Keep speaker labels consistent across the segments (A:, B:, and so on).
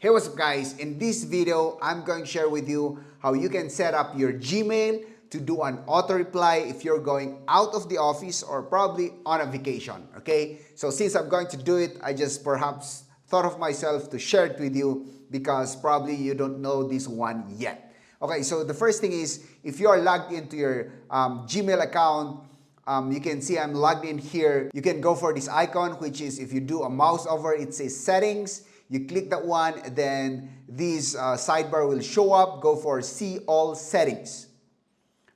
A: Hey, what's up guys? In this video, I'm going to share with you how you can set up your Gmail to do an auto reply if you're going out of the office or probably on a vacation, okay? So since I'm going to do it, I just perhaps thought of myself to share it with you because probably you don't know this one yet. Okay, so the first thing is if you are logged into your Gmail account, you can see I'm logged in here. You can go for this icon, which is if you do a mouse over, it says settings. You click that one, then this sidebar will show up. Go for see all settings.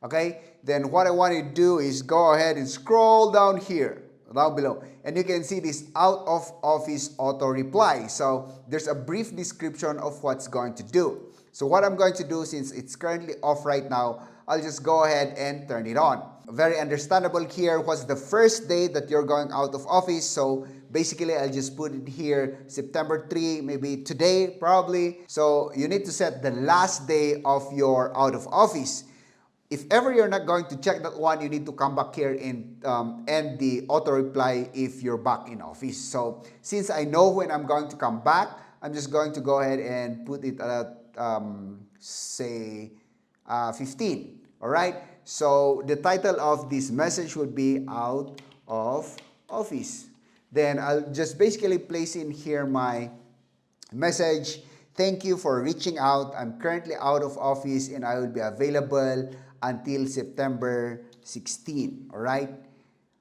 A: Okay, then what I want you to do is go ahead and scroll down here, down below, and you can see this out of office auto reply. So there's a brief description of what's going to do. So what I'm going to do, since it's currently off right now, I'll just go ahead and turn it on. Very understandable here was the first day that you're going out of office. So basically, I'll just put it here, September 3, maybe today, probably. So you need to set the last day of your out of office. If ever you're not going to check that one, you need to come back here and end the auto reply if you're back in office. So since I know when I'm going to come back, I'm just going to go ahead and put it at say 15. All right. So the title of this message would be out of office. Then I'll just basically place in here my message. Thank you for reaching out. I'm currently out of office and I will be available until September 16. All right.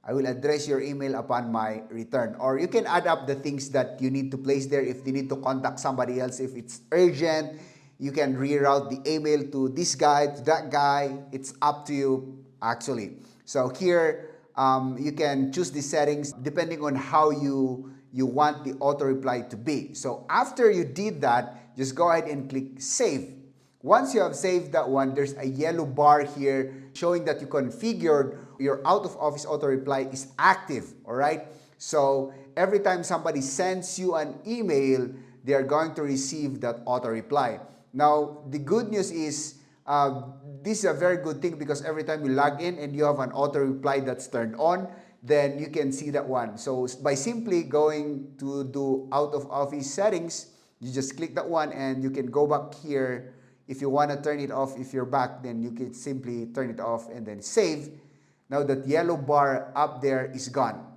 A: I will address your email upon my return. Or you can add up the things that you need to place there. If you need to contact somebody else, if it's urgent, you can reroute the email to this guy, to that guy. It's up to you, actually. So here, you can choose the settings depending on how you want the auto reply to be. So after you did that, just go ahead and click Save. Once you have saved that one, there's a yellow bar here showing that you configured your out-of-office auto-reply is active, all right? So every time somebody sends you an email, they are going to receive that auto-reply. Now, the good news is this is a very good thing because every time you log in and you have an auto-reply that's turned on, then you can see that one. So by simply going to do out-of-office settings, you just click that one and you can go back here. If you want to turn it off, if you're back, then you can simply turn it off and then save. Now that yellow bar up there is gone.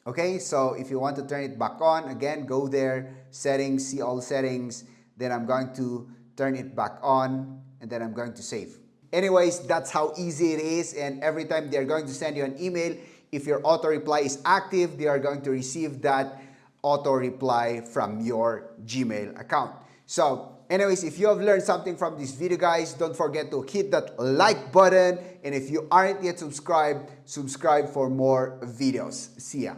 A: Okay, so if you want to turn it back on, again, go there, settings, see all settings. Then I'm going to turn it back on and then I'm going to save. Anyways, that's how easy it is. And every time they're going to send you an email, if your auto reply is active, they are going to receive that auto reply from your Gmail account. So anyways, if you have learned something from this video, guys, don't forget to hit that like button. And if you aren't yet subscribed, subscribe for more videos. See ya.